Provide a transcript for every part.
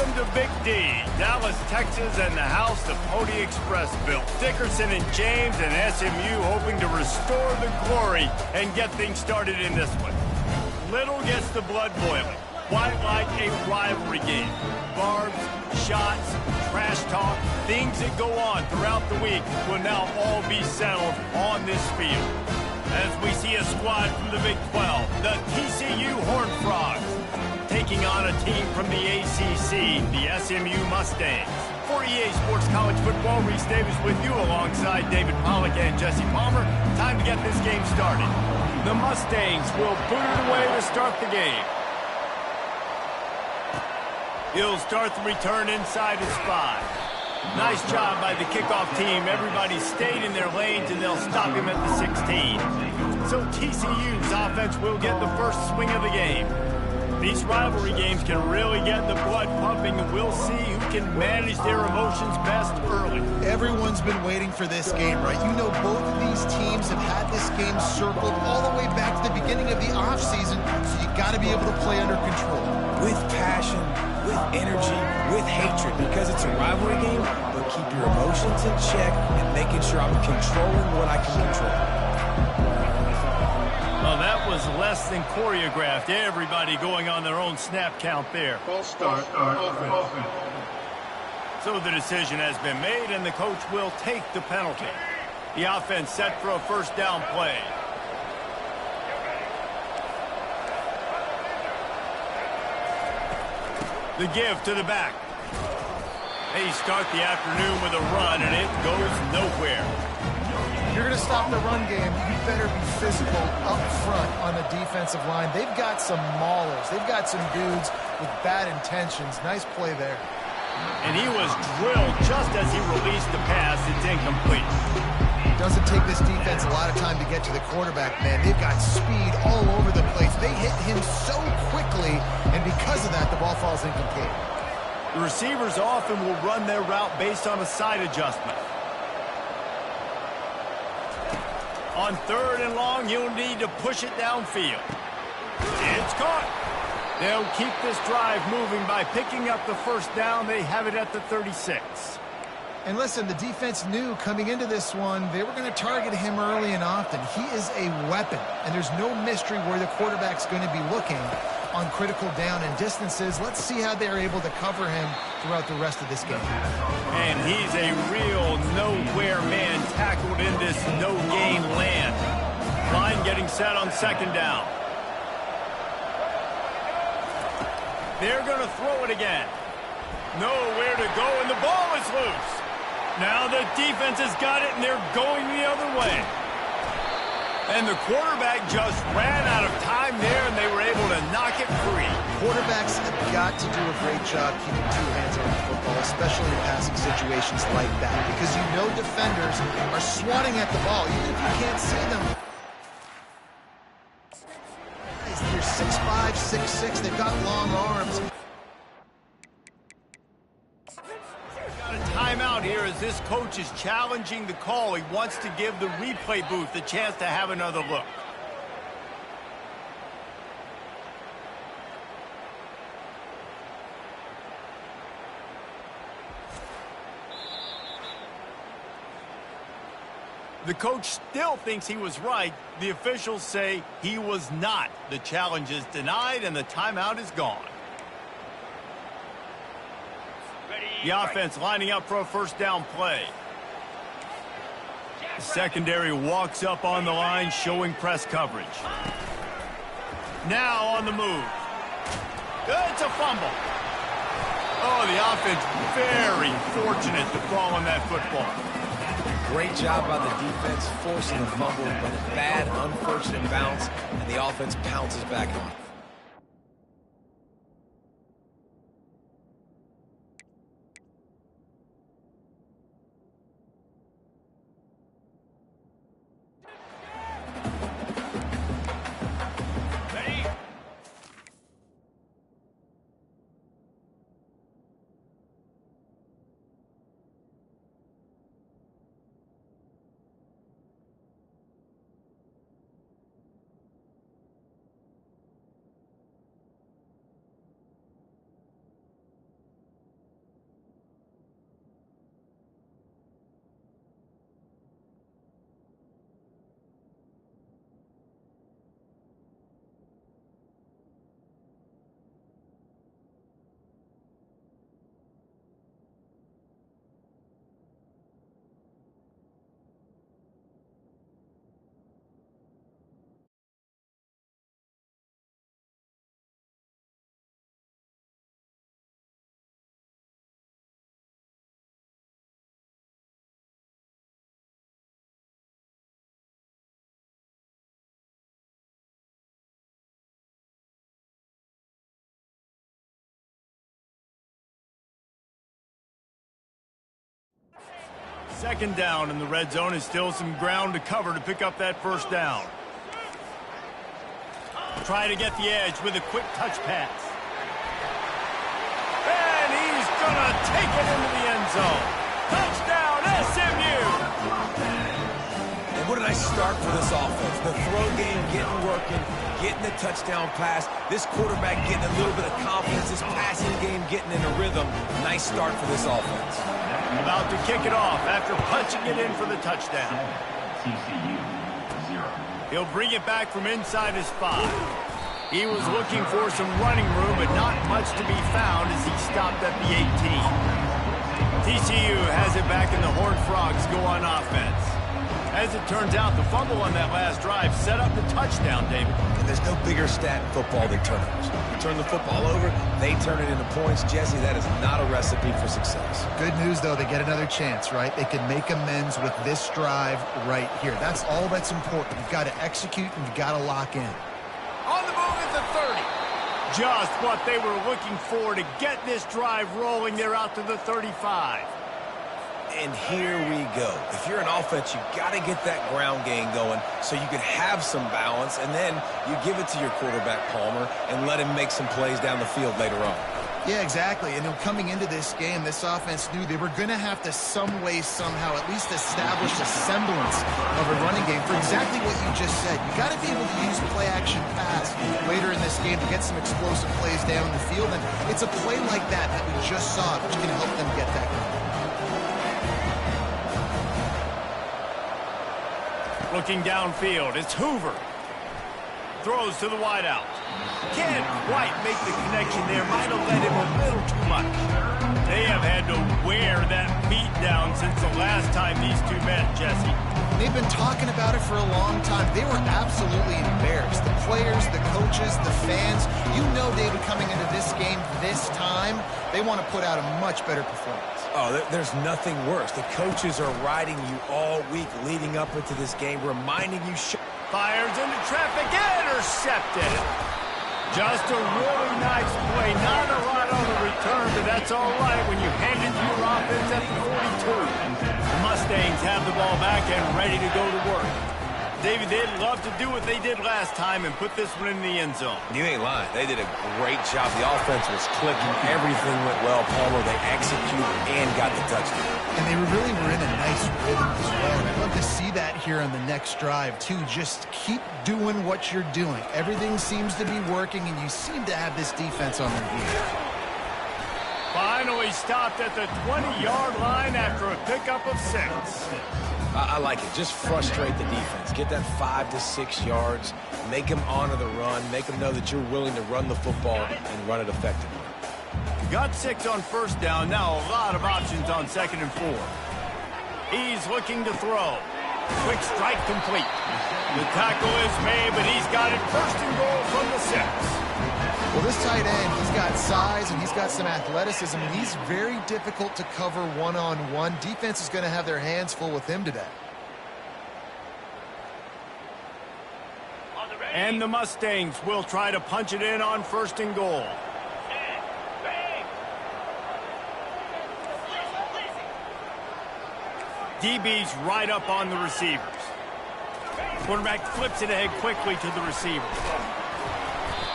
Welcome to Big D, Dallas, Texas, and the house the Pony Express built. Dickerson and James and SMU hoping to restore the glory and get things started in this one. Little gets the blood boiling. Quite like a rivalry game. Barbs, shots, trash talk, things that go on throughout the week will now all be settled on this field. As we see a squad from the Big 12, the TCU Horned Frogs, taking on a team from the ACC, the SMU Mustangs. For EA Sports College Football, Reese Davis with you alongside David Pollack and Jesse Palmer. Time to get this game started. The Mustangs will boot it away to start the game. He'll start the return inside his 5. Nice job by the kickoff team. Everybody stayed in their lanes, and they'll stop him at the 16. So TCU's offense will get the first swing of the game. These rivalry games can really get the blood pumping, and we'll see who can manage their emotions best early. Everyone's been waiting for this game, right? You know, both of these teams have had this game circled all the way back to the beginning of the offseason, so you got to be able to play under control. With passion, with energy, with hatred, because it's a rivalry game, but keep your emotions in check and making sure I'm controlling what I can control. Well, that was less than choreographed. Everybody going on their own snap count there. False start, offense. So the decision has been made, and the coach will take the penalty. The offense set for a first down play. The give to the back. They start the afternoon with a run, and it goes nowhere. If you're going to stop the run game, you better be physical up front on the defensive line. They've got some maulers. They've got some dudes with bad intentions. Nice play there. And he was drilled just as he released the pass. It's incomplete. Doesn't take this defense a lot of time to get to the quarterback, man. They've got speed all over the place. They hit him so quickly, and because of that, the ball falls incomplete. The receivers often will run their route based on a side adjustment. On 3rd and long, you'll need to push it downfield. It's caught. They'll keep this drive moving by picking up the first down. They have it at the 36. And listen, the defense knew coming into this one, they were going to target him early and often. He is a weapon, and there's no mystery where the quarterback's going to be looking on critical down and distances. Let's see how they're able to cover him throughout the rest of this game. And he's a real nowhere man tackled in this no-gain land. Line getting set on 2nd down. They're going to throw it again. Nowhere to go, and the ball is loose. Now the defense has got it, and they're going the other way. And the quarterback just ran out of time there, and they were able to knock it free. Quarterbacks have got to do a great job keeping 2 hands on the football, especially in passing situations like that, because you know defenders are swatting at the ball, even if you can't see them. They're 6'5", 6'6", they've got long arms. Timeout here as this coach is challenging the call. He wants to give the replay booth the chance to have another look. The coach still thinks he was right. The officials say he was not. The challenge is denied and the timeout is gone. The offense lining up for a first down play. The secondary walks up on the line, showing press coverage. Now on the move. It's a fumble. Oh, the offense very fortunate to fall on that football. Great job by the defense forcing the fumble, but a bad, unfortunate bounce, and the offense pounces back on it. Second down, and the red zone is still some ground to cover to pick up that first down. Try to get the edge with a quick touch pass. And he's going to take it into the end zone. Touchdown, SMU! And what a nice start for this offense. The throw game getting working, getting the touchdown pass. This quarterback getting a little bit of confidence. This passing game getting in a rhythm. Nice start for this offense. About to kick it off after punching it in for the touchdown. He'll bring it back from inside his 5. He was looking for some running room, but not much to be found as he stopped at the 18. TCU has it back, and the Horned Frogs go on offense. As it turns out, the fumble on that last drive set up the touchdown, David. And there's no bigger stat in football than turnovers. You turn the football over, they turn it into points. Jesse, that is not a recipe for success. Good news, though, they get another chance, right? They can make amends with this drive right here. That's all that's important. You've got to execute, and you've got to lock in. On the move is the 30. Just what they were looking for to get this drive rolling. They're out to the 35. And here we go. If you're an offense, you got to get that ground game going so you can have some balance, and then you give it to your quarterback, Palmer, and let him make some plays down the field later on. Yeah, exactly. And coming into this game, this offense knew they were going to have to some way, somehow, at least establish a semblance of a running game for exactly what you just said. You got to be able to use play-action pass later in this game to get some explosive plays down the field, and it's a play like that that we just saw, which can help them get that going. Looking downfield, it's Hoover. Throws to the wideout. Can't quite make the connection there. Might have led him a little too much. They have had to wear that beat down since the last time these two met, Jesse. They've been talking about it for a long time. They were absolutely embarrassed. The players, the coaches, the fans. You know, David, coming into this game this time, they want to put out a much better performance. Oh, there's nothing worse. The coaches are riding you all week leading up into this game, reminding you... Fires into traffic, intercepted. Just a really nice play. Not a lot on the return, but that's all right when you hand it to your offense at the 42. The Mustangs have the ball back and ready to go to work. David, they'd love to do what they did last time and put this one in the end zone. You ain't lying. They did a great job. The offense was clicking. Everything went well. Palmer, they executed and got the touchdown. And they really were in a nice rhythm as well. And I'd love to see that here on the next drive, too. Just keep doing what you're doing. Everything seems to be working, and you seem to have this defense on their heels. Finally stopped at the 20-yard line after a pickup of 6. I like it. Just frustrate the defense. Get that 5 to 6 yards. Make them honor the run. Make them know that you're willing to run the football and run it effectively. Got 6 on first down. Now a lot of options on 2nd and 4. He's looking to throw. Quick strike complete. The tackle is made, but he's got it 1st and goal from the 6. Well, this tight end, he's got size and he's got some athleticism, and he's very difficult to cover one-on-one. Defense is going to have their hands full with him today. And the Mustangs will try to punch it in on 1st and goal. DB's right up on the receivers. Quarterback flips it ahead quickly to the receiver.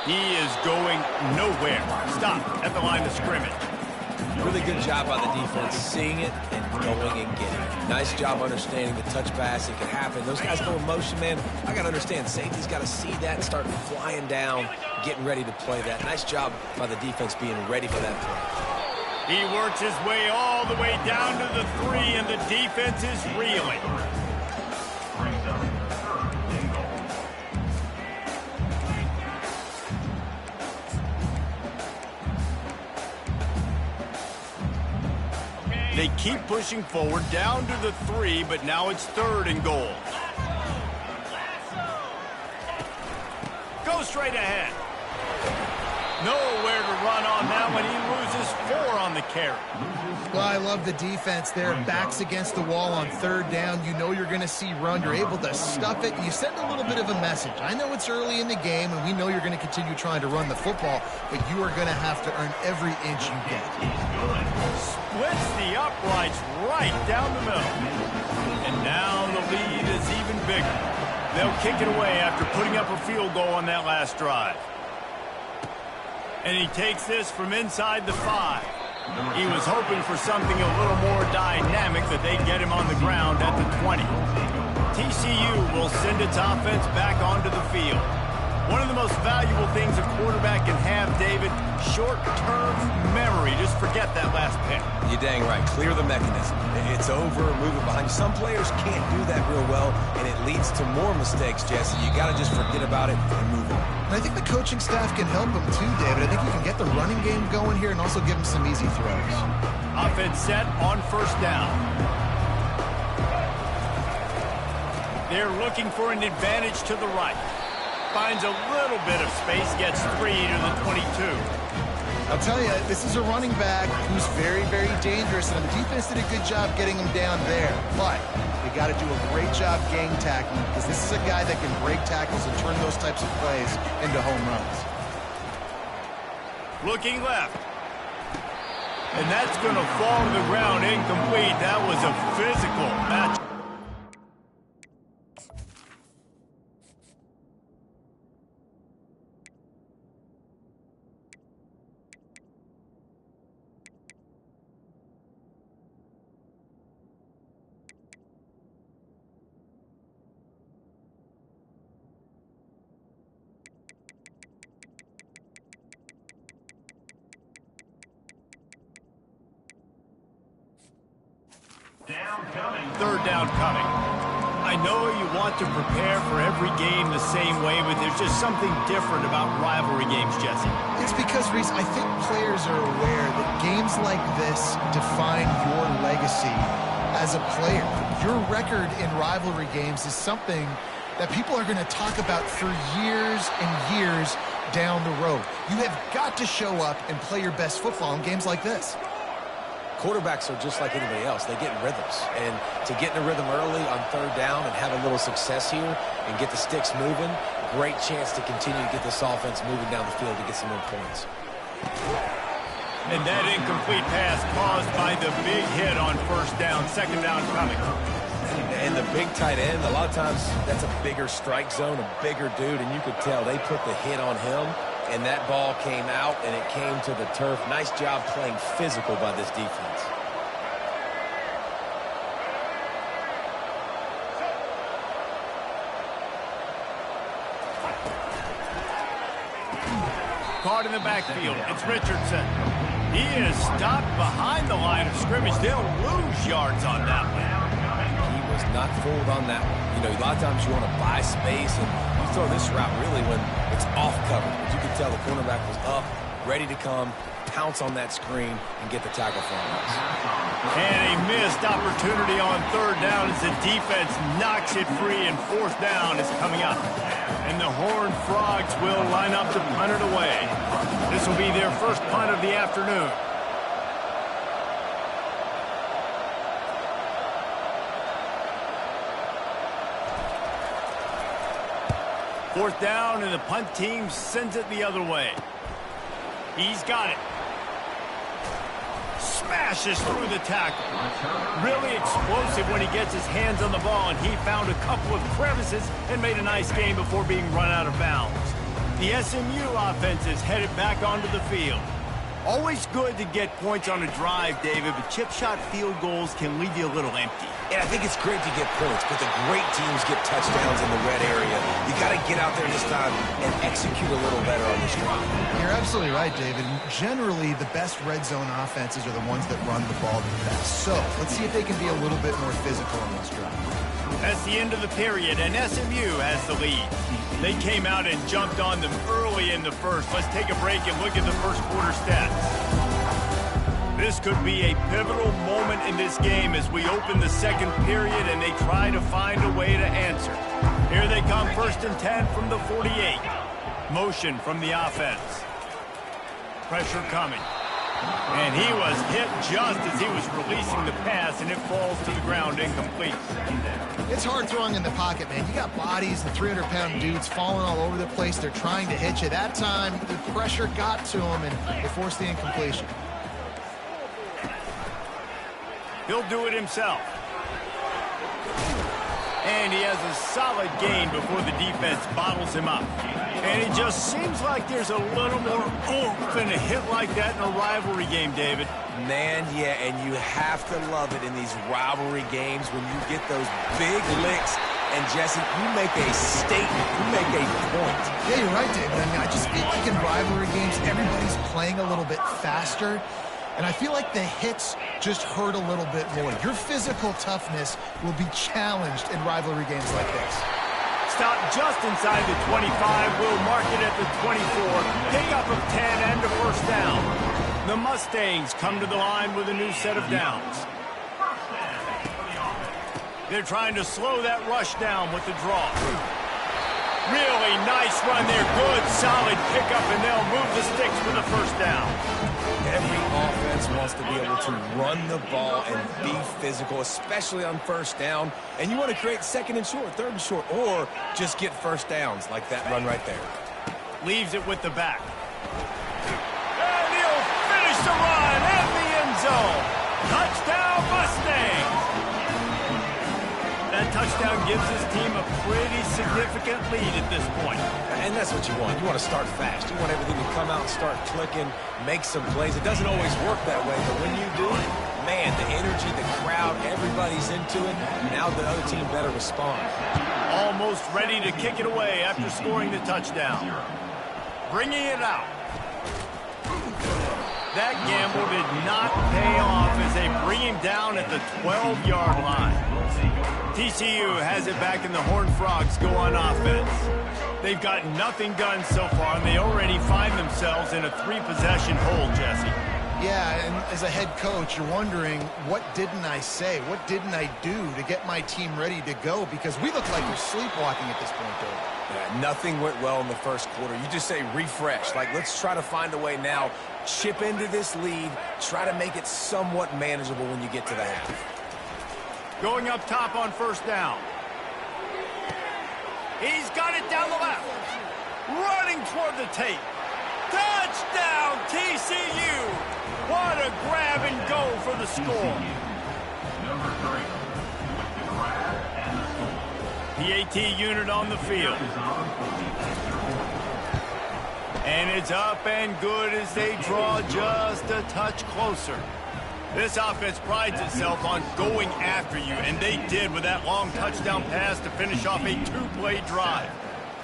He is going nowhere. Stop at the line of scrimmage. Really good job by the defense, seeing it and going and getting it. Nice job understanding the touch pass. It can happen. Those guys go in motion, man. I got to understand, safety's got to see that and start flying down, getting ready to play that. Nice job by the defense being ready for that play. He works his way all the way down to the 3, and the defense is reeling. They keep pushing forward down to the 3, but now it's 3rd and goal. Go straight ahead. Nowhere to run on that one. He loses 4 on the carry. Well, I love the defense there. Backs against the wall on third down. You know you're going to see run. You're able to stuff it. You send a little bit of a message. I know it's early in the game, and we know you're going to continue trying to run the football, but you are going to have to earn every inch you get. Splits the uprights right down the middle. And now the lead is even bigger. They'll kick it away after putting up a field goal on that last drive. And he takes this from inside the 5. He was hoping for something a little more dynamic that they'd get him on the ground at the 20. TCU will send its offense back onto the field. One of the most valuable things a quarterback can have, David, short-term memory. Just forget that last pick. You're dang right. Clear the mechanism. It's over, move it behind you. Some players can't do that real well, and it leads to more mistakes, Jesse. You got to just forget about it and move on. And I think the coaching staff can help him too, David. I think you can get the running game going here and also give him some easy throws. Offense set on first down. They're looking for an advantage to the right. Finds a little bit of space, gets 3 to the 22. I'll tell you, this is a running back who's very, very dangerous, and the defense did a good job getting him down there. But they got to do a great job gang tackling, because this is a guy that can break tackles and turn those types of plays into home runs. Looking left. And that's going to fall to the ground incomplete. That was a physical match. Third down coming. I know you want to prepare for every game the same way, but there's just something different about rivalry games, Jesse. It's because, Reese, I think players are aware that games like this define your legacy as a player. Your record in rivalry games is something that people are going to talk about for years and years down the road. You have got to show up and play your best football in games like this. Quarterbacks are just like anybody else. They get in rhythms. And to get in a rhythm early on third down and have a little success here and get the sticks moving, great chance to continue to get this offense moving down the field to get some more points. And that incomplete pass caused by the big hit on first down, second down coming. And the big tight end, a lot of times that's a bigger strike zone, a bigger dude, and you could tell they put the hit on him. And that ball came out, and it came to the turf. Nice job playing physical by this defense. Caught in the backfield. It's Richardson. He is stopped behind the line of scrimmage. They'll lose yards on that one. He was not fooled on that one. You know, a lot of times you want to buy space, and you throw this route really when it's off cover. But you can tell the cornerback was up, ready to come, pounce on that screen, and get the tackle for him. And a missed opportunity on third down as the defense knocks it free, and fourth down is coming up. And the Horned Frogs will line up to punt it away. This will be their first punt of the afternoon. Fourth down, and the punt team sends it the other way. He's got it. Smashes through the tackle. Really explosive when he gets his hands on the ball, and he found a couple of crevices and made a nice game before being run out of bounds. The SMU offense is headed back onto the field. Always good to get points on a drive, David, but chip shot field goals can leave you a little empty. And I think it's great to get points, but the great teams get touchdowns in the red area. You got to get out there this time and execute a little better on this drive. You're absolutely right, David. Generally, the best red zone offenses are the ones that run the ball the best. So let's see if they can be a little bit more physical on this drive. That's the end of the period, and SMU has the lead. They came out and jumped on them early in the first. Let's take a break and look at the first quarter stats. This could be a pivotal moment in this game as we open the second period and they try to find a way to answer. Here they come, 1st and 10 from the 48. Motion from the offense. Pressure coming. And he was hit just as he was releasing the pass, and it falls to the ground incomplete. It's hard throwing in the pocket, man. You got bodies and 300-pound dudes falling all over the place. They're trying to hit you. That time, the pressure got to him, and they forced the incompletion. He'll do it himself. And he has a solid gain before the defense bottles him up. And it just seems like there's a little more oomph in a hit like that in a rivalry game, David. Man, yeah, and you have to love it in these rivalry games when you get those big licks. And, Jesse, you make a statement. You make a point. Yeah, you're right, David. I mean, I just feel like in rivalry games, everybody's playing a little bit faster. And I feel like the hits just hurt a little bit more. Your physical toughness will be challenged in rivalry games like this. Stop just inside the 25. We'll mark it at the 24. Pick up of 10 and a first down. The Mustangs come to the line with a new set of downs. They're trying to slow that rush down with the draw. Really nice run there. Good, solid pickup, and they'll move the sticks for the first down. Every offense wants to be able to run the ball and be physical, especially on first down. And you want to create second and short, third and short, or just get first downs like that run right there. Leaves it with the back. And he'll finish the run at the end zone. Touchdown, Mustangs! That touchdown gives his team a pretty significant lead at this point. And that's what you want. You want to start fast. You want everything to come out and start clicking, make some plays. It doesn't always work that way, but when you do, man, the energy, the crowd, everybody's into it. Now the other team better respond. Almost ready to kick it away after scoring the touchdown. Bringing it out. That gamble did not pay off as they bring him down at the 12-yard line. TCU has it back, and the Horned Frogs go on offense. They've got nothing done so far, and they already find themselves in a 3-possession hole, Jesse. Yeah, and as a head coach, you're wondering, what didn't I say? What didn't I do to get my team ready to go? Because we look like we're sleepwalking at this point, Dave. Yeah, nothing went well in the first quarter. You just say refresh. Like, let's try to find a way now, chip into this lead, try to make it somewhat manageable when you get to the half. Going up top on first down. He's got it down the left. Running toward the tape. Touchdown, TCU! What a grab and go for the score. PAT unit on the field. And it's up and good as they draw just a touch closer. This offense prides itself on going after you, and they did with that long touchdown pass to finish off a 2-play drive.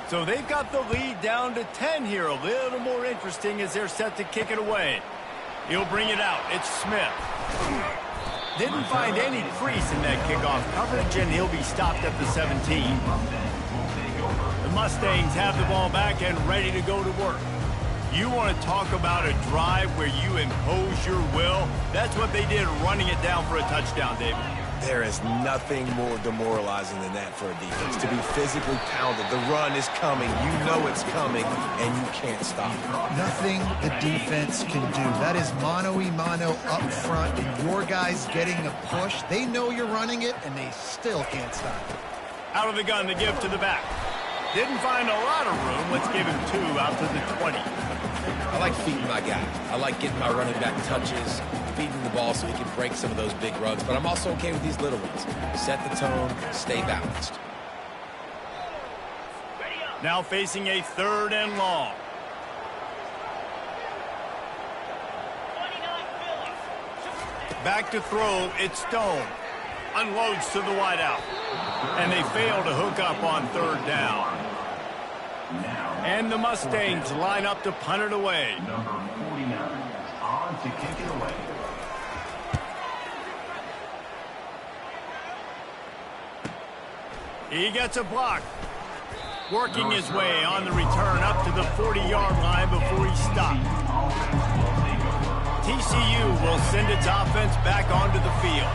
So they've got the lead down to 10 here. A little more interesting as they're set to kick it away. He'll bring it out. It's Smith. Didn't find any crease in that kickoff coverage, and he'll be stopped at the 17. The Mustangs have the ball back and ready to go to work. You want to talk about a drive where you impose your will? That's what they did, running it down for a touchdown, David. There is nothing more demoralizing than that for a defense, to be physically pounded. The run is coming. You know it's coming, and you can't stop it. Nothing the defense can do. That is mano-a-mano up front, and your guys getting a push. They know you're running it, and they still can't stop it. Out of the gun to give to the back. Didn't find a lot of room. Let's give him 2 out to the 20. I like feeding my guy. I like getting my running back touches, feeding the ball so he can break some of those big runs. But I'm also okay with these little ones. Set the tone, stay balanced. Now facing a 3rd and long. Back to throw, it's Stone. Unloads to the wideout. And they fail to hook up on 3rd down. And the Mustangs line up to punt it away. Number 49 on to kick it away. He gets a block. Working his way on the return up to the 40-yard line before he stopped. TCU will send its offense back onto the field.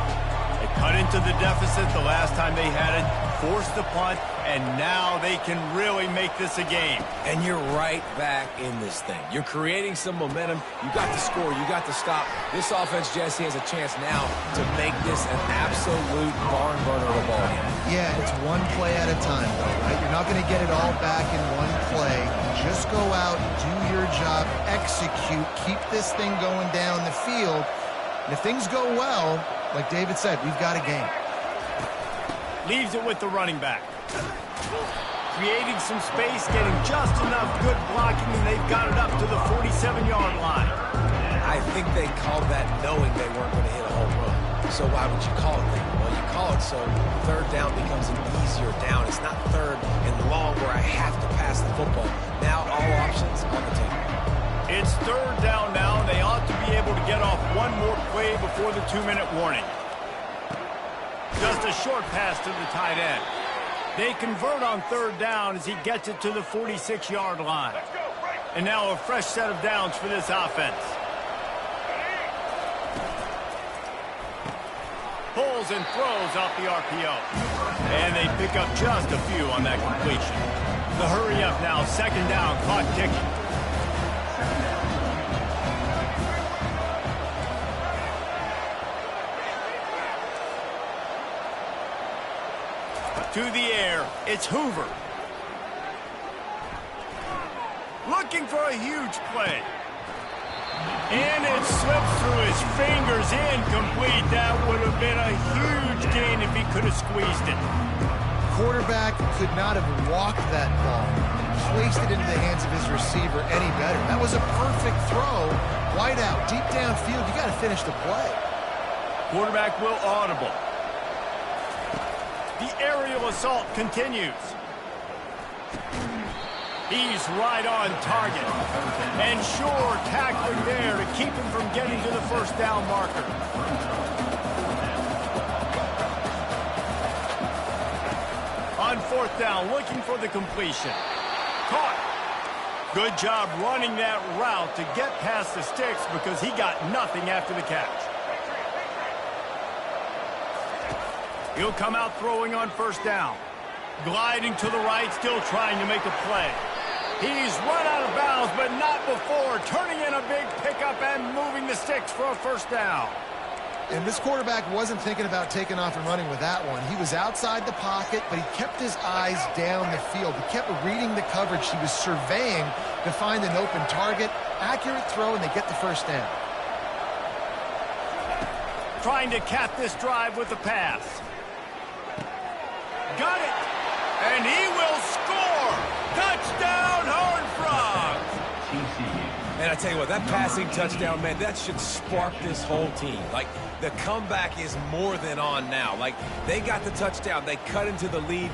They cut into the deficit the last time they had it, forced the punt, And now they can really make this a game. And you're right back in this thing. You're creating some momentum. You got the score. You got the stop. This offense, Jesse, has a chance now to make this an absolute barn burner of a ball game. Yeah, it's one play at a time, though, right? You're not going to get it all back in one play. Just go out, do your job, execute, keep this thing going down the field. And if things go well, like David said, we've got a game. Leaves it with the running back. Creating some space, getting just enough good blocking, and they've got it up to the 47-yard line. I think they called that knowing they weren't going to hit a home run. So why would you call it that? Well, you call it so third down becomes an easier down. It's not third and long where I have to pass the football. Now all options on the table. It's third down now, and they ought to be able to get off one more play before the 2-minute warning. Just a short pass to the tight end. They convert on third down as he gets it to the 46-yard line. And now a fresh set of downs for this offense. Pulls and throws off the RPO. And they pick up just a few on that completion. The hurry up now, second down, clock ticking. To the air, it's Hoover. Looking for a huge play. And it slips through his fingers, incomplete. That would have been a huge gain if he could have squeezed it. Quarterback could not have walked that ball and placed it into the hands of his receiver any better. That was a perfect throw. Wide out, deep downfield. You got to finish the play. Quarterback will audible. The aerial assault continues. He's right on target. And sure tackling there to keep him from getting to the first down marker. On fourth down, looking for the completion. Caught. Good job running that route to get past the sticks because he got nothing after the catch. He'll come out throwing on first down. Gliding to the right, still trying to make a play. He's run out of bounds, but not before. Turning in a big pickup and moving the sticks for a first down. And this quarterback wasn't thinking about taking off and running with that one. He was outside the pocket, but he kept his eyes down the field. He kept reading the coverage. He was surveying to find an open target. Accurate throw, and they get the first down. Trying to cap this drive with the pass. Got it. And he will score. Touchdown, Horned Frogs. And I tell you what, that passing touchdown, man, that should spark this whole team. Like, the comeback is more than on now. Like, they got the touchdown. They cut into the lead.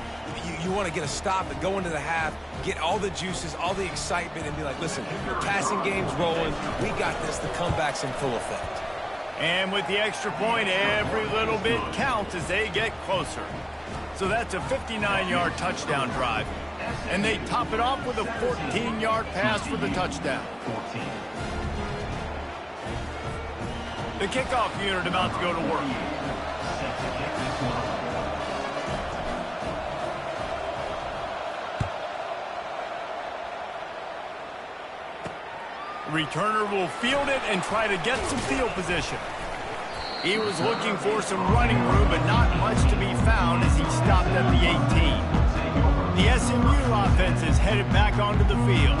You want to get a stop and go into the half, get all the juices, all the excitement, and be like, listen, the passing game's rolling. We got this. The comeback's in full effect. And with the extra point, every little bit counts as they get closer. So that's a 59-yard touchdown drive. And they top it off with a 14-yard pass for the touchdown. The kickoff unit about to go to work. Returner will field it and try to get some field position. He was looking for some running room, but not much to be found as he stopped at the 18. The SMU offense is headed back onto the field.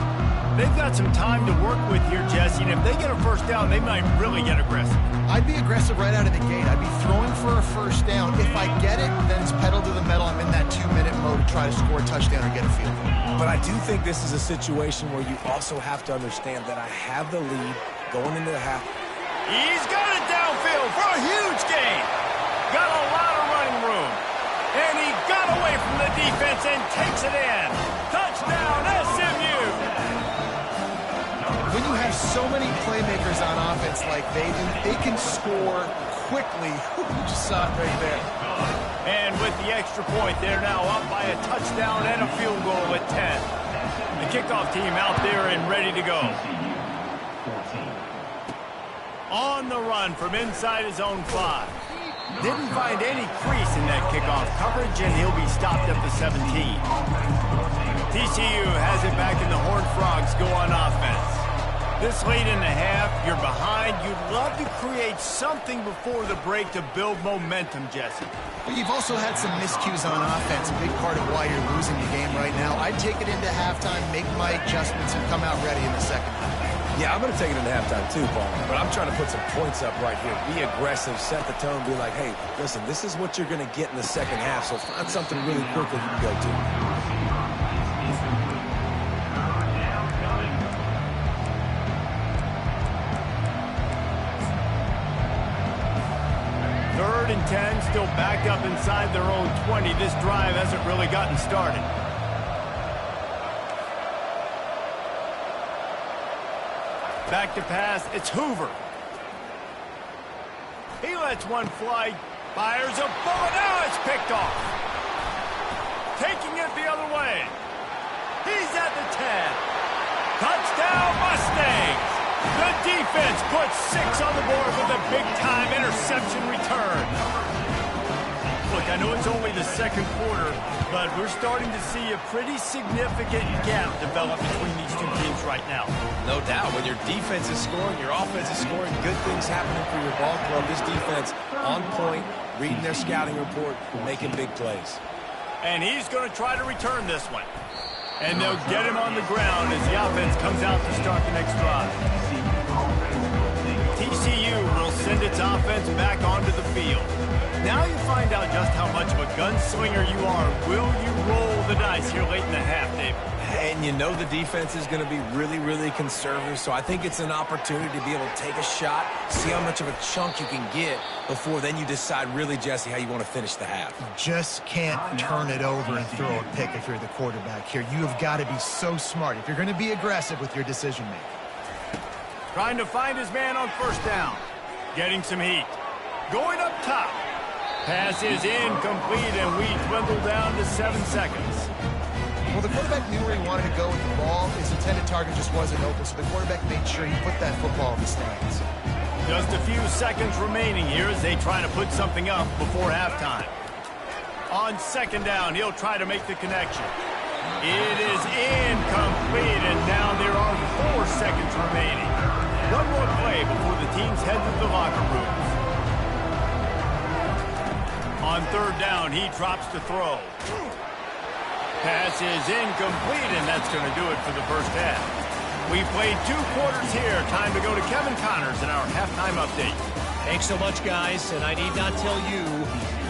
They've got some time to work with here, Jesse, and if they get a first down, they might really get aggressive. I'd be aggressive right out of the gate. I'd be throwing for a first down. If I get it, then it's pedal to the metal. I'm in that 2-minute mode to try to score a touchdown or get a field goal. But I do think this is a situation where you also have to understand that I have the lead going into the half. He's got it downfield for a huge gain. Got a lot of running room. And he got away from the defense and takes it in. Touchdown, SMU. When you have so many playmakers on offense like they do, they can score quickly. You just saw it right there. And with the extra point, they're now up by a touchdown and a field goal at 10. The kickoff team out there and ready to go. On the run from inside his own 5. Didn't find any crease in that kickoff coverage, and he'll be stopped at the 17. TCU has it back in the Horned Frogs go on offense. This late in the half, you're behind. You'd love to create something before the break to build momentum, Jesse. But you've also had some miscues on offense, a big part of why you're losing the game right now. I'd take it into halftime, make my adjustments, and come out ready in the second half. Yeah, I'm going to take it into halftime too, Paul. But I'm trying to put some points up right here. Be aggressive, set the tone, be like, hey, listen, this is what you're going to get in the second half, so find something really quick that you can go to. 3rd and 10, still backed up inside their own 20. This drive hasn't really gotten started. Back to pass, it's Hoover. He lets one fly, fires a bullet, now it's picked off. Taking it the other way. He's at the 10. Touchdown, Mustangs! The defense puts 6 on the board with a big-time interception return. Look, I know it's only the second quarter, but we're starting to see a pretty significant gap develop between these two teams right now. No doubt. When your defense is scoring, your offense is scoring, good things happening for your ball club. This defense on point, reading their scouting report, making big plays. And he's going to try to return this one. And they'll get him on the ground as the offense comes out to start the next drive. TCU will send its offense back onto the field. Now you find out just how much of a gunslinger you are. Will you roll the dice here late in the half, David? And you know the defense is going to be really, really conservative, so I think it's an opportunity to be able to take a shot, see how much of a chunk you can get before then you decide really, Jesse, how you want to finish the half. You just can't turn it over and throw a pick if you're the quarterback here. You have got to be so smart if you're going to be aggressive with your decision-making. Trying to find his man on 1st down. Getting some heat. Going up top. Pass is incomplete, and we dwindle down to 7 seconds. Well, the quarterback knew where he wanted to go with the ball. His intended target just wasn't open, so the quarterback made sure he put that football in the stands. Just a few seconds remaining here as they try to put something up before halftime. On 2nd down, he'll try to make the connection. It is incomplete, and now there are 4 seconds remaining. One more play before the teams head to the locker rooms. On 3rd down, he drops to throw. Pass is incomplete, and that's going to do it for the first half. We played 2 quarters here. Time to go to Kevin Connors in our halftime update. Thanks so much, guys, and I need not tell you,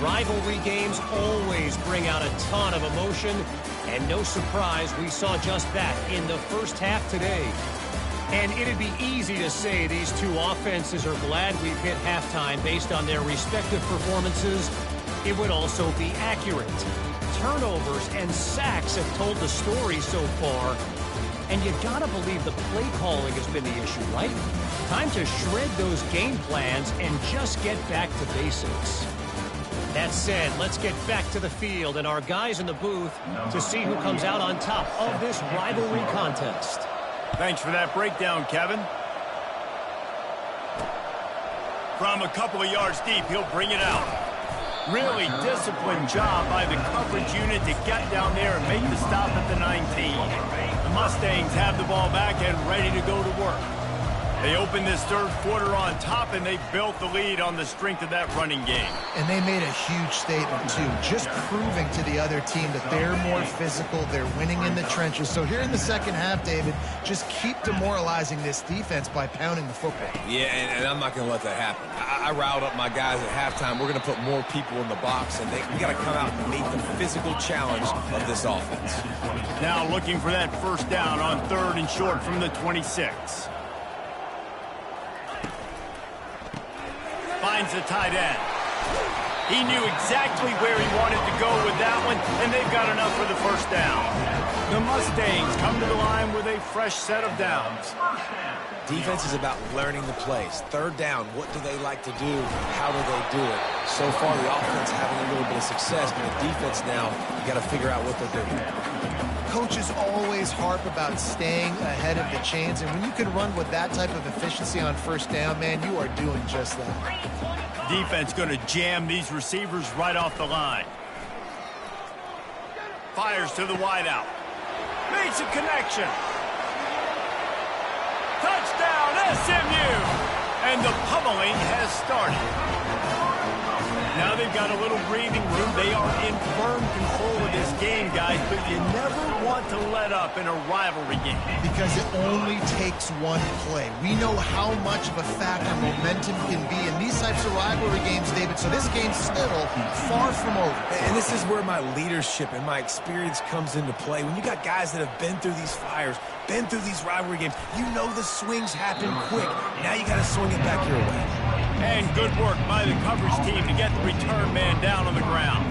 rivalry games always bring out a ton of emotion, and no surprise, we saw just that in the first half today. And it'd be easy to say these two offenses are glad we've hit halftime based on their respective performances. It would also be accurate. Turnovers and sacks have told the story so far. And you gotta believe the play calling has been the issue, right? Time to shred those game plans and just get back to basics. That said, let's get back to the field and our guys in the booth to see who comes out on top of this rivalry contest. Thanks for that breakdown, Kevin. From a couple of yards deep, he'll bring it out. Really disciplined job by the coverage unit to get down there and make the stop at the 19. The Mustangs have the ball back and ready to go to work. They opened this 3rd quarter on top, and they built the lead on the strength of that running game. And they made a huge statement, too, just proving to the other team that they're more physical, they're winning in the trenches. So here in the second half, David, just keep demoralizing this defense by pounding the football. Yeah, and I'm not going to let that happen. I riled up my guys at halftime. We're going to put more people in the box, and we got to come out and meet the physical challenge of this offense. Now looking for that 1st down on 3rd and short from the 26. Finds the tight end. He knew exactly where he wanted to go with that one, and they've got enough for the 1st down. The Mustangs come to the line with a fresh set of downs. Defense is about learning the plays. Third down, what do they like to do? How do they do it? So far, the offense having a little bit of success, but the defense now, you got to figure out what they're doing. Coaches always harp about staying ahead of the chains, and when you can run with that type of efficiency on first down, man, you are doing just that. Defense going to jam these receivers right off the line. Fires to the wideout. Makes a connection. Touchdown, SMU! And the pummeling has started. Now they've got a little breathing room. They are in firm control of this game, guys, but you never want to let up in a rivalry game. Because it only takes one play. We know how much of a factor momentum can be in these types of rivalry games, David, so this game's still far from over. And this is where my leadership and my experience comes into play. When you got guys that have been through these fires, been through these rivalry games, you know the swings happen quick. Now you got to swing it back your way. And good work by the coverage team to get the return man down on the ground.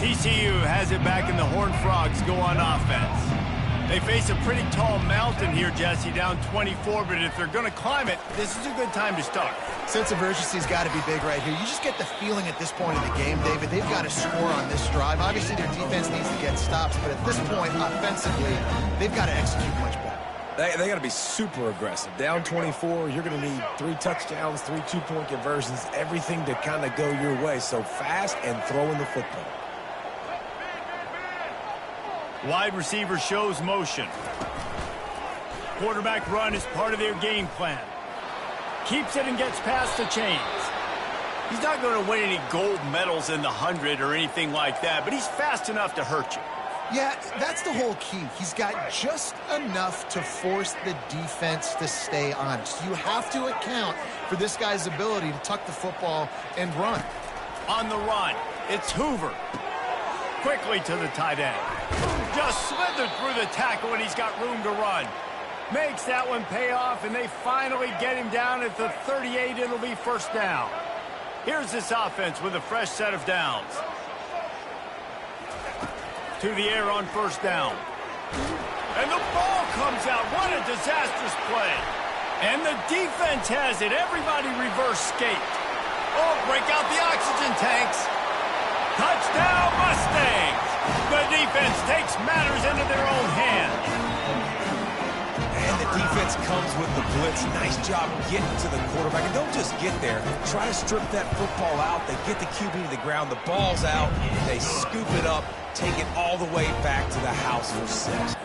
TCU has it back and the Horned Frogs go on offense. They face a pretty tall mountain here, Jesse, down 24, but if they're going to climb it, this is a good time to start. Sense of urgency's got to be big right here. You just get the feeling at this point in the game, David, they've got to score on this drive. Obviously, their defense needs to get stops, but at this point, offensively, they've got to execute much better. They got to be super aggressive. Down 24, you're going to need 3 touchdowns, 3 two-point conversions, everything to kind of go your way. So fast and throwing the football. Wide receiver shows motion. Quarterback run is part of their game plan. Keeps it and gets past the chains. He's not going to win any gold medals in the 100 or anything like that, but he's fast enough to hurt you. Yeah, that's the whole key. He's got just enough to force the defense to stay honest. You have to account for this guy's ability to tuck the football and run. On the run, it's Hoover. Quickly to the tight end. Just slithered through the tackle, and he's got room to run. Makes that one pay off, and they finally get him down at the 38. It'll be first down. Here's this offense with a fresh set of downs. To the air on first down. And the ball comes out. What a disastrous play. And the defense has it. Everybody reverse skate. Oh, break out the oxygen tanks. Touchdown, Mustangs. The defense takes matters into their own hands. And the defense comes with the blitz. Nice job getting to the quarterback. And don't just get there. Try to strip that football out. They get the QB to the ground. The ball's out. They scoop it up. Take it all the way back to the house for 6.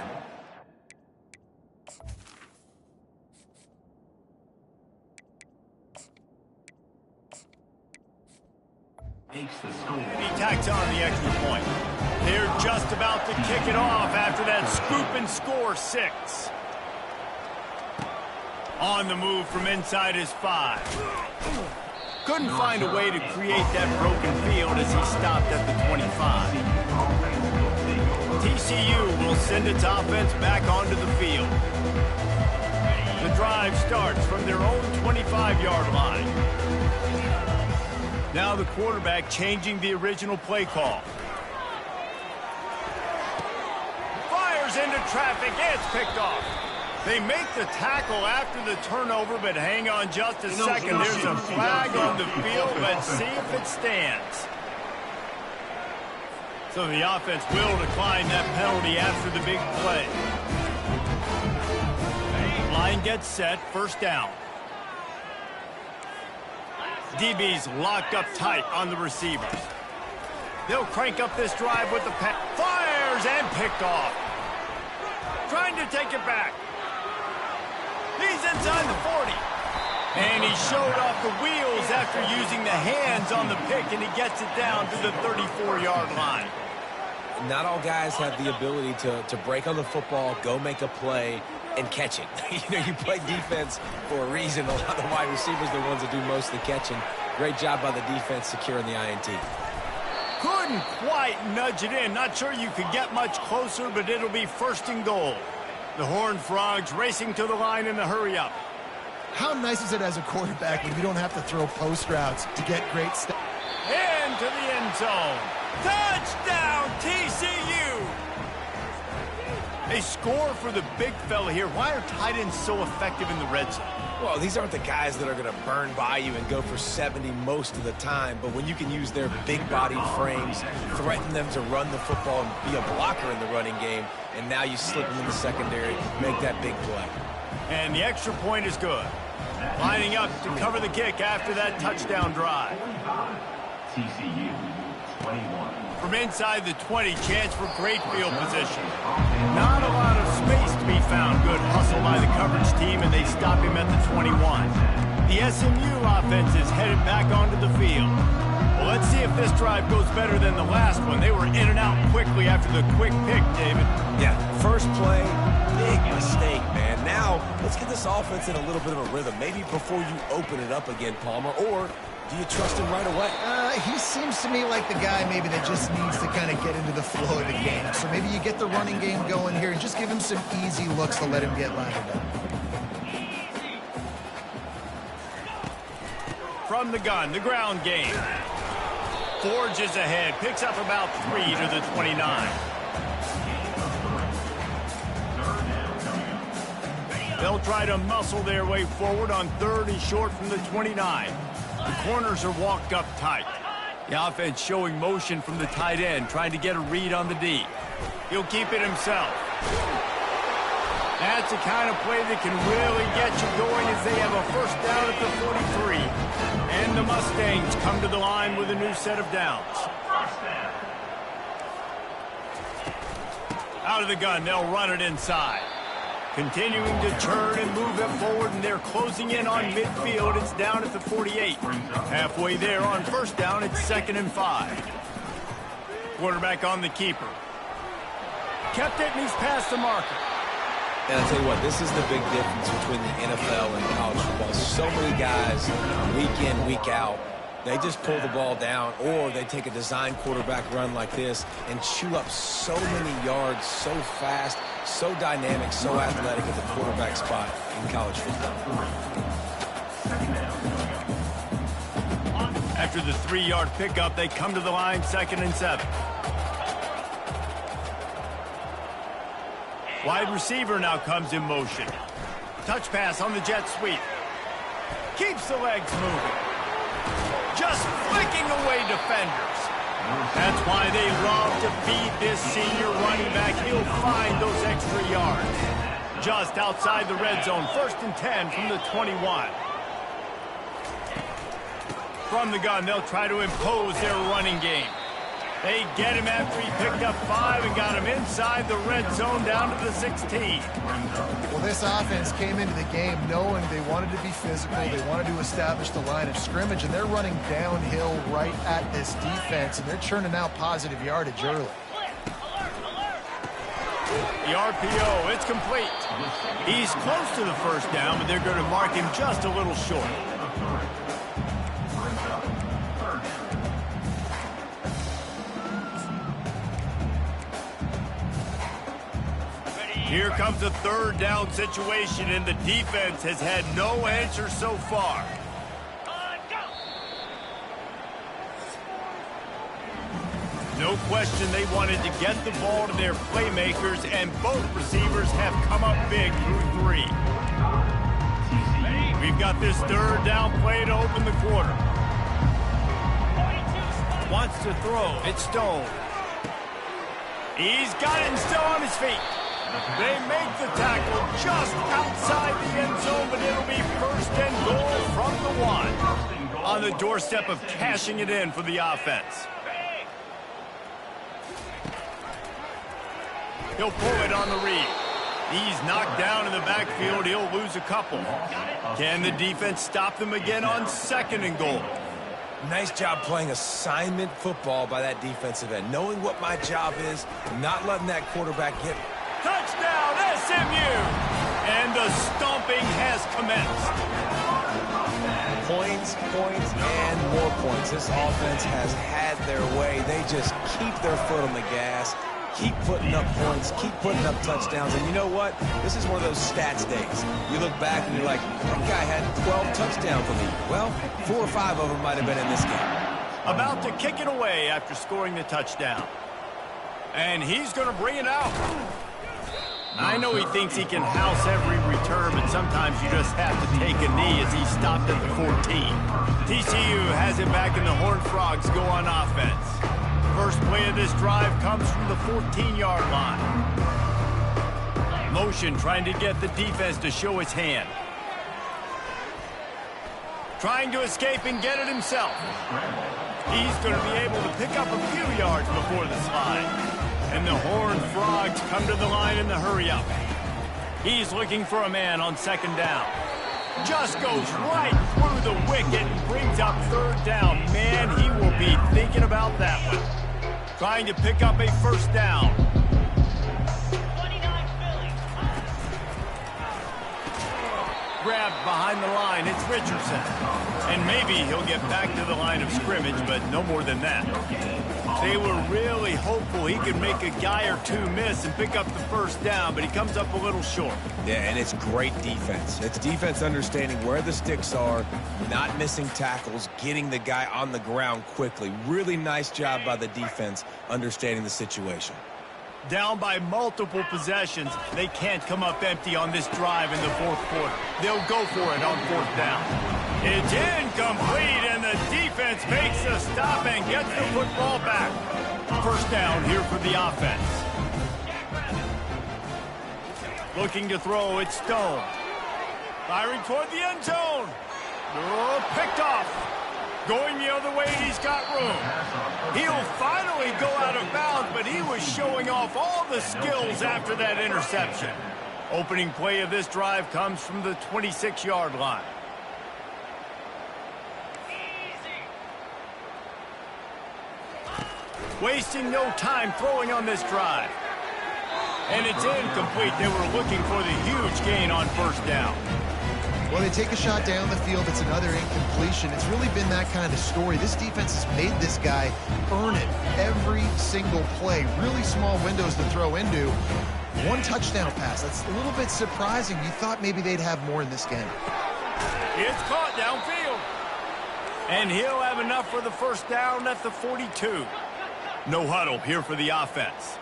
He tacks on the extra point. They're just about to kick it off after that scoop and score 6. On the move from inside his 5. Couldn't find a way to create that broken field as he stopped at the 25. TCU will send its offense back onto the field. The drive starts from their own 25-yard line. Now the quarterback changing the original play call. Fires into traffic. It's picked off. They make the tackle after the turnover, but hang on just a second. There's a flag on the field. Let's see if it stands. So the offense will decline that penalty after the big play. Line gets set, first down. DB's locked up tight on the receivers. They'll crank up this drive with the pass. Fires and picked off. Trying to take it back. He's inside the 40. And he showed off the wheels after using the hands on the pick, and he gets it down to the 34-yard line. Not all guys have the ability to break on the football, go make a play, and catch it. You play defense for a reason. A lot of the wide receivers are the ones that do most of the catching. Great job by the defense securing the INT. Couldn't quite nudge it in. Not sure you could get much closer, but it'll be first and goal. The Horned Frogs racing to the line in the hurry-up. How nice is it as a quarterback when you don't have to throw post routes to get great stuff? Into the end zone. Touchdown, TCU! They score for the big fella here. Why are tight ends so effective in the red zone? Well, these aren't the guys that are going to burn by you and go for 70 most of the time, but when you can use their big-bodied frames, threaten them to run the football and be a blocker in the running game, and now you slip them in the secondary, make that big play. And the extra point is good. Lining up to cover the kick after that touchdown drive. TCU 21. From inside the 20, chance for great field position. Not a lot of space to be found. Good hustle by the coverage team, and they stop him at the 21. The SMU offense is headed back onto the field. Well, let's see if this drive goes better than the last one. They were in and out quickly after the quick pick, David. Yeah, first play, big mistake, man. Now, let's get this offense in a little bit of a rhythm. Maybe before you open it up again, Palmer, or do you trust him right away? He seems to me like the guy maybe that just needs to kind of get into the flow of the game. So maybe you get the running game going here and just give him some easy looks to let him get lined up. From the gun, the ground game. Forges ahead, picks up about 3 to the 29. They'll try to muscle their way forward on 3rd and short from the 29. The corners are walked up tight. The offense showing motion from the tight end, trying to get a read on the D. He'll keep it himself. That's the kind of play that can really get you going as they have a first down at the 43. And the Mustangs come to the line with a new set of downs. Out of the gun, they'll run it inside. Continuing to turn and move it forward, and they're closing in on midfield. It's down at the 48. Halfway there on first down, it's 2nd and 5. Quarterback on the keeper. Kept it, and he's past the marker. And I'll tell you what, this is the big difference between the NFL and college football. So many guys, week in, week out, they just pull the ball down, or they take a design quarterback run like this and chew up so many yards so fast, so dynamic, so athletic at the quarterback spot in college football. After the 3-yard pickup, they come to the line, 2nd and 7. Wide receiver now comes in motion. Touch pass on the jet sweep. Keeps the legs moving. Just flicking away defenders. That's why they love to feed this senior running back. He'll find those extra yards. Just outside the red zone, 1st and 10 from the 21. From the gun, they'll try to impose their running game. They get him after he picked up 5 and got him inside the red zone down to the 16. Well, this offense came into the game knowing they wanted to be physical. They wanted to establish the line of scrimmage, and they're running downhill right at this defense, and they're churning out positive yardage early. The RPO, it's complete. He's close to the first down, but they're going to mark him just a little short. Here comes a 3rd down situation, and the defense has had no answer so far. No question they wanted to get the ball to their playmakers, and both receivers have come up big through 3. We've got this 3rd down play to open the quarter. Wants to throw. It's Stone. He's got it and still on his feet. They make the tackle just outside the end zone, but it'll be 1st and goal from the 1. On the doorstep of cashing it in for the offense. He'll pull it on the read. He's knocked down in the backfield. He'll lose a couple. Can the defense stop them again on 2nd and goal? Nice job playing assignment football by that defensive end. Knowing what my job is, not letting that quarterback get... Touchdown, SMU! And the stomping has commenced. Points, and more points. This offense has had their way. They just keep their foot on the gas, keep putting up points, keep putting up touchdowns. And you know what? This is one of those stats days. You look back and you're like, that guy had 12 touchdowns in the year. Well, 4 or 5 of them might have been in this game. About to kick it away after scoring the touchdown. And he's going to bring it out. I know he thinks he can house every return, but sometimes you just have to take a knee as he stopped at the 14. TCU has it back and the Horned Frogs go on offense. First play of this drive comes from the 14-yard line. Motion trying to get the defense to show its hand. Trying to escape and get it himself. He's going to be able to pick up a few yards before the slide. And the Horned Frogs come to the line in the hurry-up. He's looking for a man on second down. Just goes right through the wicket and brings up third down. Man, he will be thinking about that one. Trying to pick up a first down. Grabbed behind the line, it's Richardson. And maybe he'll get back to the line of scrimmage, but no more than that. They were really hopeful he could make a guy or two miss and pick up the first down, but he comes up a little short. Yeah, and it's great defense. It's defense understanding where the sticks are, not missing tackles, getting the guy on the ground quickly. Really nice job by the defense understanding the situation. Down by multiple possessions, they can't come up empty on this drive in the fourth quarter. They'll go for it on fourth down. It's incomplete, and the defense makes a stop and gets the football back. First down here for the offense. Looking to throw, it's Stone. Firing toward the end zone. Oh, picked off. Going the other way, he's got room. He'll finally go out of bounds, but he was showing off all the skills after that interception. Opening play of this drive comes from the 26-yard line. Wasting no time throwing on this drive. And it's incomplete. They were looking for the huge gain on first down. Well, they take a shot down the field. It's another incompletion. It's really been that kind of story. This defense has made this guy earn it every single play. Really small windows to throw into. One touchdown pass. That's a little bit surprising. You thought maybe they'd have more in this game. It's caught downfield. And he'll have enough for the first down at the 42. No huddle here for the offense.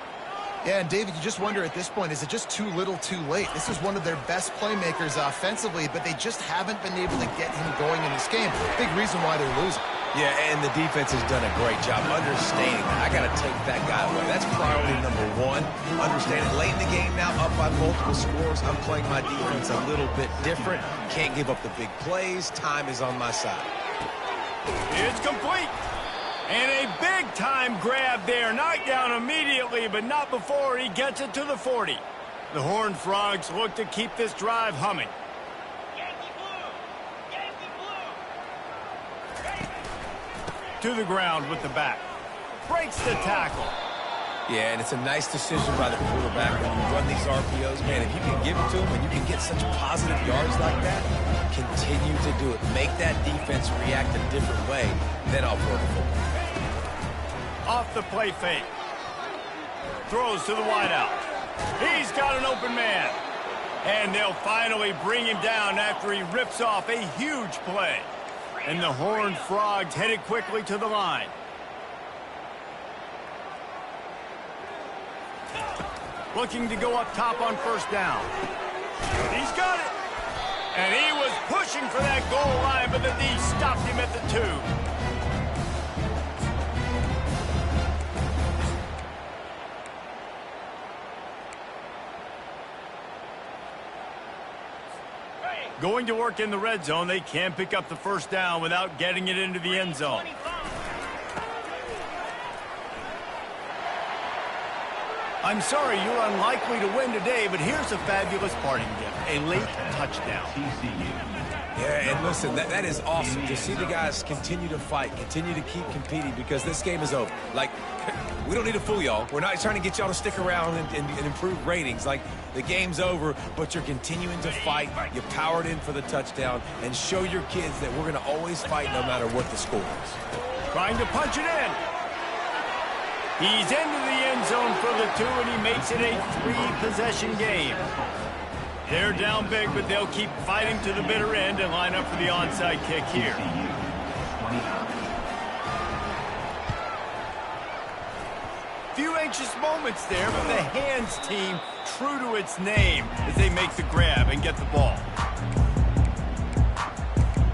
Yeah, and David, you just wonder at this point, is it just too little too late? This is one of their best playmakers offensively, but they just haven't been able to get him going in this game. Big reason why they're losing. Yeah, and the defense has done a great job understanding that. I got to take that guy away. That's priority number one. Understanding late in the game now, up by multiple scores. I'm playing my defense a little bit different. Can't give up the big plays. Time is on my side. It's complete. And a big-time grab there. Knocked down immediately, but not before he gets it to the 40. The Horned Frogs look to keep this drive humming. To the ground with the back. Breaks the tackle. Yeah, and it's a nice decision by the quarterback when you run these RPOs. Man, if you can give it to him and you can get such positive yards like that, continue to do it. Make that defense react a different way, then I'll throw the football. Off the play fake. Throws to the wideout. He's got an open man. And they'll finally bring him down after he rips off a huge play. And the Horned Frogs headed quickly to the line. Looking to go up top on first down. He's got it. And he was pushing for that goal line, but the D stopped him at the 2. Going to work in the red zone, they can't pick up the first down without getting it into the end zone. I'm sorry you're unlikely to win today, but here's a fabulous parting gift, a late touchdown. Yeah, and listen, that is awesome to see the guys continue to fight, continue to keep competing, because this game is over. Like, we don't need to fool y'all. We're not trying to get y'all to stick around and improve ratings. Like, the game's over, but you're continuing to fight. You powered in for the touchdown, and show your kids that we're going to always fight no matter what the score is. Trying to punch it in. He's into the end zone for the 2, and he makes it a 3-possession game. They're down big, but they'll keep fighting to the bitter end and line up for the onside kick here. Few anxious moments there, but the hands team true to its name as they make the grab and get the ball.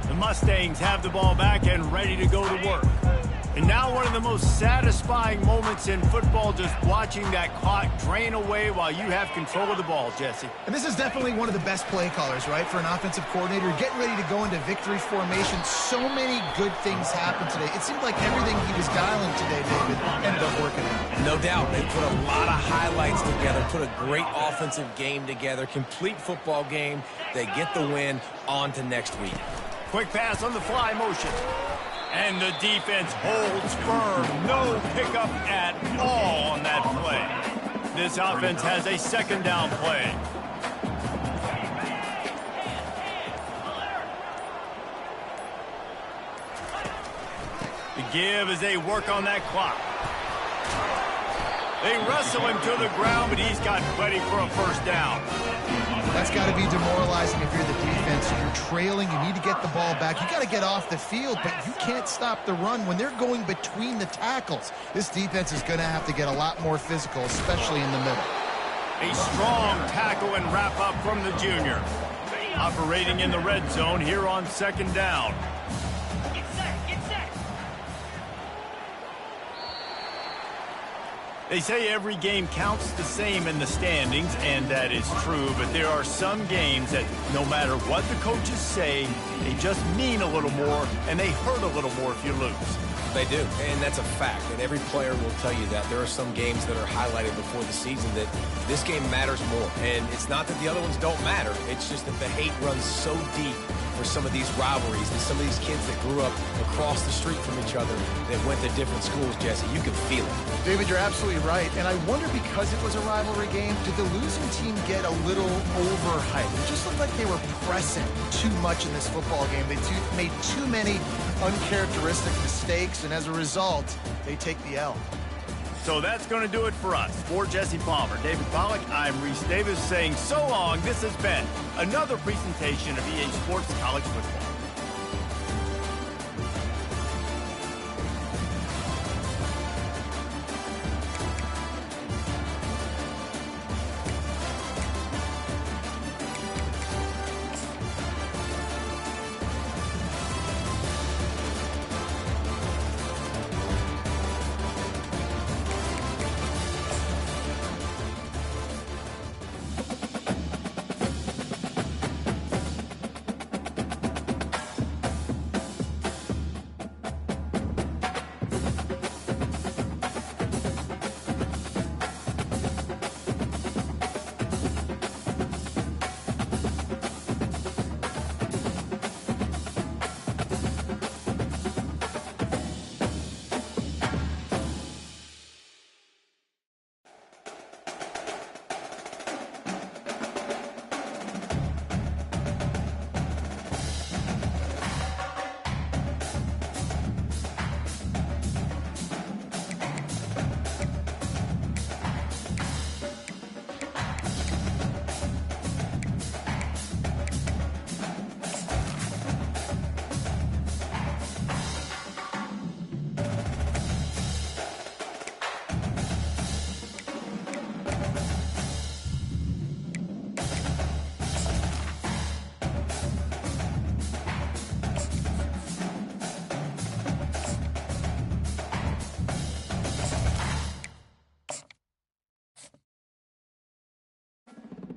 The Mustangs have the ball back and ready to go to work. And now one of the most satisfying moments in football, just watching that clock drain away while you have control of the ball, Jesse. And this is definitely one of the best play callers, right, for an offensive coordinator. Getting ready to go into victory formation. So many good things happened today. It seemed like everything he was dialing today, David, ended up working out. No doubt. They put a lot of highlights together, put a great offensive game together, complete football game. They get the win. On to next week. Quick pass on the fly motion. And the defense holds firm. No pickup at all on that play. This offense has a second down play. The give as they work on that clock. They wrestle him to the ground, but he's got plenty for a first down. That's got to be demoralizing if you're the defense. You're trailing. You need to get the ball back. You got to get off the field, but you can't stop the run when they're going between the tackles. This defense is going to have to get a lot more physical, especially in the middle. A strong tackle and wrap up from the junior. Operating in the red zone here on second down. They say every game counts the same in the standings, and that is true, but there are some games that no matter what the coaches say, they just mean a little more, and they hurt a little more if you lose. They do, and that's a fact, and every player will tell you that. There are some games that are highlighted before the season that this game matters more, and it's not that the other ones don't matter. It's just that the hate runs so deep for some of these rivalries and some of these kids that grew up across the street from each other that went to different schools, Jesse. You can feel it. David, you're absolutely right, and I wonder, because it was a rivalry game, did the losing team get a little overhyped? It just looked like they were pressing too much in this football game. They made too many uncharacteristic mistakes, and as a result, they take the L. So that's going to do it for us. For Jesse Palmer, David Pollack, I'm Reese Davis saying so long. This has been another presentation of EA Sports College Football.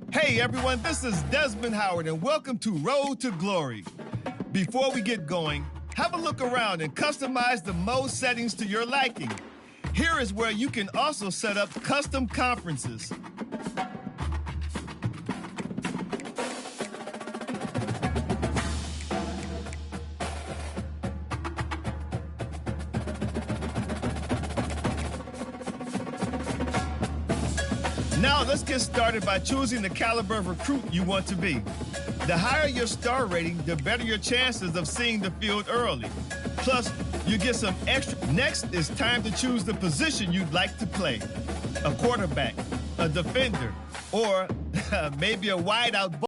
Hey everyone, this is Desmond Howard and welcome to Road to Glory. Before we get going, have a look around and customize the mode settings to your liking. Here is where you can also set up custom conferences. Now let's get started by choosing the caliber of recruit you want to be. The higher your star rating, the better your chances of seeing the field early. Plus, you get some extra. Next, it's time to choose the position you'd like to play. A quarterback, a defender, or maybe a wideout.